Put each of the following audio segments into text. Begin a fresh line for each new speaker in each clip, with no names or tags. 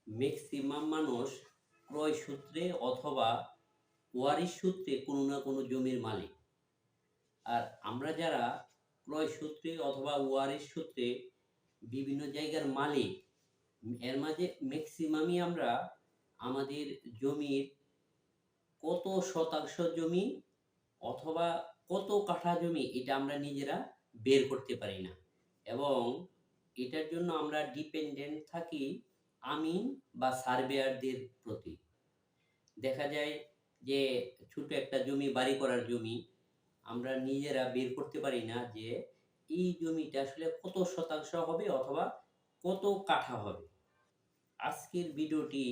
Maximum মানুষ ক্রয় সূত্রে অথবা ওয়ারিশ সূত্রে কোনো না কোনো জমির মালিক। আর আমরা যারা ক্রয় সূত্রে অথবা ওয়ারিশ সূত্রে বিভিন্ন জায়গার মালিক, এর মাঝে ম্যাক্সিমামই আমরা আমাদের জমির কত শতাংশ জমি অথবা কত কাঠা জমি এটা আমরা নিজেরা বের করতে পারি না, এবং এটার জন্য আমরা ডিপেন্ডেন্ট থাকি আমিন বা সার্ভেয়ারদের প্রতি। দেখা যায় যে ছোট একটা জমি, বাড়ি করার জমি, আমরা নিজেরা বের করতে পারি না যে এই জমিটা আসলে কত শতাংশ হবে অথবা কত কাঠা হবে। আজকের ভিডিওটি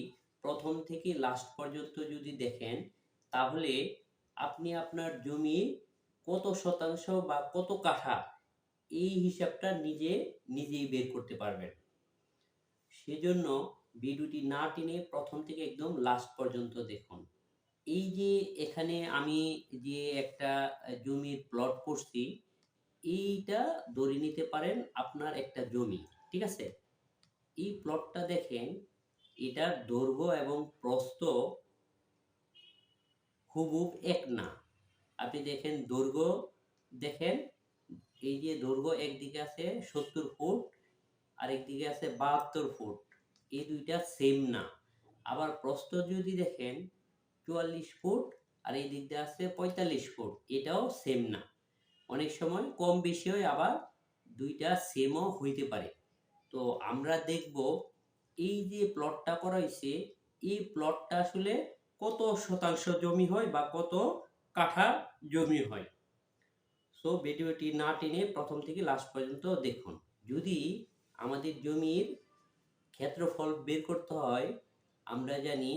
প্রথম থেকে লাস্ট পর্যন্ত যদি দেখেন, তাহলে আপনি আপনার জমি কত শতাংশ বা কত কাঠা এই হিসাবটা নিজেই বের করতে পারবেন। সেজন্য ভিডিওটি না টেনে প্রথম থেকে একদম লাস্ট পর্যন্ত দেখুন। এই যে এখানে আমি যে একটা জমির প্লট করছি, এইটা ধরে নিতে পারেন আপনার একটা জমি, ঠিক আছে? এই প্লটটা দেখেন, এটার দৈর্ঘ্য এবং প্রস্থ হুবহুব এক না। আপনি দেখেন দৈর্ঘ্য, দেখেন এই যে দৈর্ঘ্য একদিকে আছে 70 ফুট, আরেকদিকে আছে 72 ফুট, এই দুইটা সেম না। আবার প্রস্থ যদি দেখেন 44 ফুট, আর এই দিক দিয়ে আছে 45 ফুট, এটাও সেম না। অনেক সময় কম বেশি হয়, আবার দুইটা সেমও হইতে পারে। তো আমরা দেখব এই যে প্লটটা করা হয়েছে, এই প্লটটা আসলে কত শতাংশ জমি হয় বা কত কাঠা জমি হয়। সো ভিডিওটি না টেনে প্রথম থেকে লাস্ট পর্যন্ত দেখুন। যদি আমাদের জমির ক্ষেত্রফল বের করতে হয়, আমরা জানি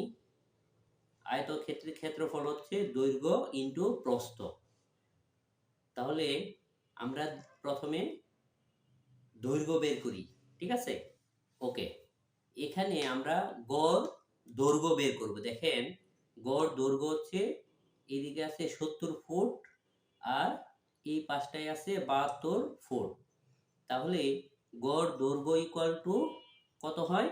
আয়তক্ষেত্রের ক্ষেত্রফল হচ্ছে দৈর্ঘ্য ইনটু প্রস্থ। তাহলে আমরা প্রথমে দৈর্ঘ্য বের করি, ঠিক আছে? ওকে, এখানে আমরা গড় দৈর্ঘ্য বের করব। দেখেন গড় দৈর্ঘ্য হচ্ছে, এদিকে আছে 70 ফুট আর এই পাশটায় আছে 72 ফুট। তাহলে গড় দৈর্ঘ্য ইকুয়াল টু কত হয়?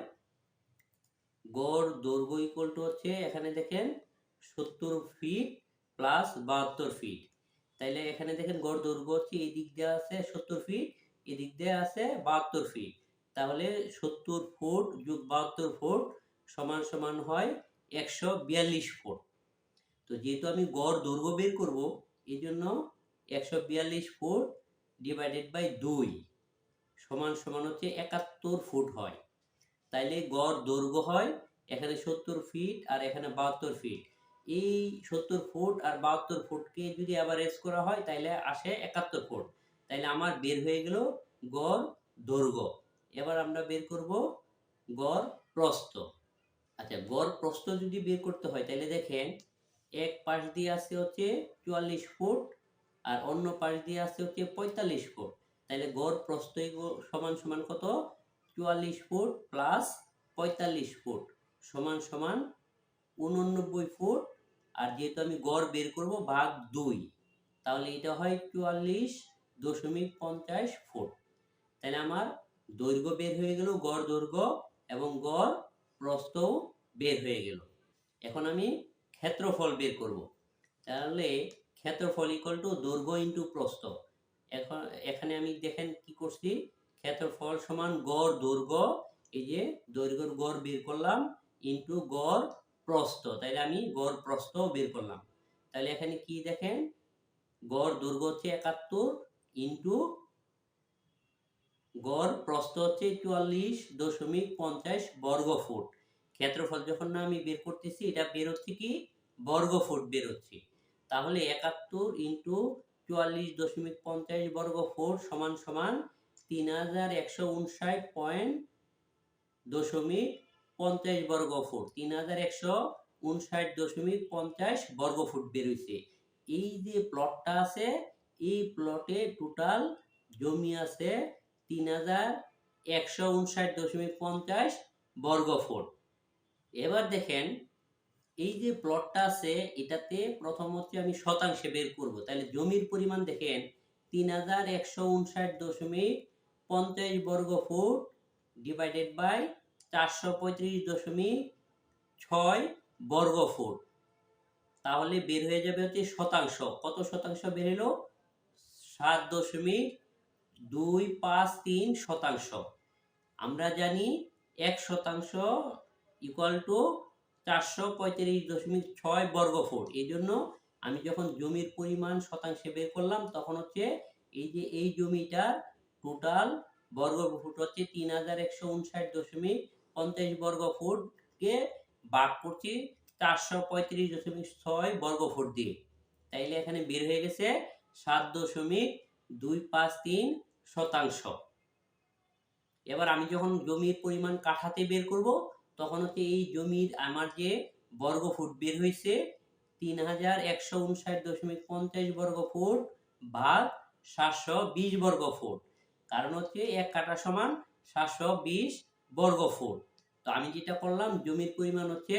গড় দৈর্ঘ্য ইকুয়াল টু হচ্ছে, এখানে দেখেন 70 ফিট প্লাস 72 ফিট। তাইলে এখানে দেখেন গড় দৈর্ঘ্য হচ্ছে, এই দিক দিয়ে আছে 70 ফিট, এদিক দিয়ে আছে 72 ফিট। তাহলে 70 ফুট যোগ 72 ফুট সমান সমান হয় 142 ফুট। তো যেহেতু আমি গড় দৈর্ঘ্য বের করব, এই জন্য 142 ফুট ডিভাইডেড বাই 2 সমান সমান হচ্ছে 71 ফুট হয়। তাইলে গড় দৈর্ঘ্য হয় এখানে 70 ফিট আর এখানে 72 ফিট। এই 70 ফুট আর 72 ফুটকে যদি অ্যাভারেজ করা হয়, তাইলে আসে 71 ফুট। তাইলে আমার বের হয়ে গেল গড় দৈর্ঘ্য। এবার আমরা বের করব গড় প্রস্থ। আচ্ছা, গড় প্রস্থ যদি বের করতে হয়, তাহলে দেখেন এক পাশ দিয়ে আছে হচ্ছে 44 ফুট আর অন্য পাশ দিয়ে আছে হচ্ছে 45 ফুট। তাহলে গড় প্রস্থ সমান সমান কত? 44 ফুট প্লাস 45 ফুট সমান সমান 89 ফুট। আর যেহেতু আমি গড় বের করব ভাগ 2, তাহলে এটা হয় 44.50 ফুট। তাহলে আমার দৈর্ঘ্য বের হয়ে গেল, গড় দৈর্ঘ্য, এবং গড় প্রস্থও বের হয়ে গেল। এখন আমি ক্ষেত্রফল বের করব। তাহলে ক্ষেত্রফল ইকুয়াল টু দৈর্ঘ্য ইনটু প্রস্থ। এখন এখানে আমি দেখেন কি করছি, ক্ষেত্রফল সমান গড় দৈর্ঘ্য, এই যে দৈর্ঘ্যের গড় বের করলাম, ইনটু গড় প্রস্থ। তাইলে আমি গড় প্রস্থ বের করলাম। তাহলে এখানে কি দেখেন, গড় দৈর্ঘ্য হচ্ছে 71 ইনটু গড় প্রস্থ হচ্ছে 44.50 বর্গ ফুট। ক্ষেত্রফল যখন না আমি বের করতেছি, এটা বের হচ্ছে কি বর্গ ফুট বের হচ্ছে। তাহলে 71 ইন্টু 44.50 বর্গ ফুট সমান সমান 3159.50 বর্গ ফুট। 3159.50 বর্গ ফুট বের হয়েছে। এই যে প্লটটা আছে, এই প্লটে টোটাল জমি আছে 3159.50 বর্গ ফুট। এবার দেখেন এই যে প্লটটা আছে, এটাতে প্রথম হচ্ছে আমি শতাংশে বের করব। তাহলে জমির পরিমাণ দেখেন 3159.50 বর্গ ফুট ডিভাইডেড বাই 435.6 বর্গ ফুট। তাহলে বের হয়ে যাবে হচ্ছে শতাংশ। কত শতাংশ বের হলো? 7.253 শতাংশ। আমরা জানি 1 শতাংশ ইকুয়াল টু 435.6 বর্গ ফুট। এই জন্য আমি যখন জমির পরিমাণ শতাংশে বের করলাম তখন হচ্ছে এই যে এই জমিটার টোটাল বর্গ ফুট হচ্ছে 3159.50 বর্গ ফুটকে ভাগ করছি 435.6 বর্গ ফুট দিয়ে। তাইলে এখানে বের হয়ে গেছে 7.253 শতাংশ। এবার আমি যখন জমির পরিমাণ কাঠাতে বের করব তখন হচ্ছে এই জমির আমার যে বর্গ ফুট বের হয়েছে 3159.50 বর্গ ফুট ভাগ 720 বর্গ ফুট। কারণ হচ্ছে 1 কাঠা সমান 720 বর্গ ফুট। তো আমি যেটা করলাম, জমির পরিমাণ হচ্ছে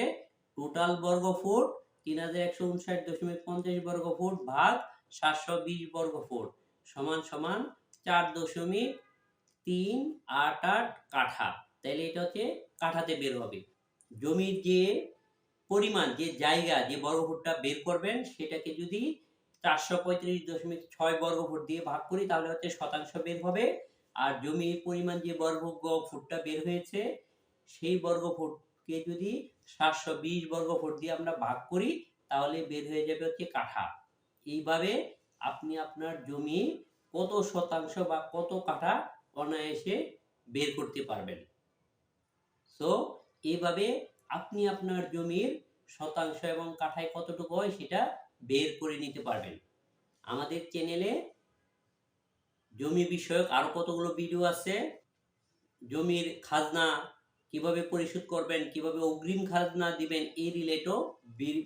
টোটাল বর্গ ফুট 3159.50 বর্গ ফুট ভাগ 720 বর্গ ফুট সমান সমান 4.388 কাঠা। তাহলে এটা হচ্ছে কাঠাতে বের হবে। জমির যে পরিমাণ, যে জায়গা, যে বর্গ ফুটটা বের করবেন সেটাকে যদি 435.6 বর্গ ফুট দিয়ে ভাগ করি তাহলে হচ্ছে শতাংশ বের হবে। আর জমির পরিমাণ যে বর্গ ফুটটা বের হয়েছে সেই বর্গ ফুটকে যদি 720 বর্গ ফুট দিয়ে আমরা ভাগ করি তাহলে বের হয়ে যাবে হচ্ছে কাঠা। এইভাবে আপনি আপনার জমি কত শতাংশ বা কত কাঠা অনায়াসে বের করতে পারবেন। সো এইভাবে আপনি আপনার জমির শতাংশ এবং কাঠায় কতটুকু হয় সেটা বের করে নিতে পারবেন। আমাদের চ্যানেলে জমি বিষয়ক আরো কতগুলো ভিডিও আছে। জমির খাজনা কিভাবে পরিশোধ করবেন, কিভাবে অগ্রিম খাজনা দিবেন এই রিলেটেড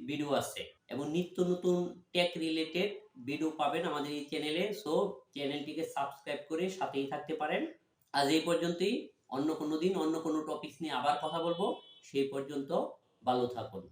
ভিডিও আছে এবং নিত্য নতুন টেক রিলেটেড ভিডিও পাবেন আমাদের এই চ্যানেলে। সো চ্যানেলটিকে সাবস্ক্রাইব করে সাথেই থাকতে পারেন। আজ এই পর্যন্তই। অন্য কোনো দিন অন্য কোনো টপিক নিয়ে আবার কথা বলবো। সেই পর্যন্ত ভালো থাকুন।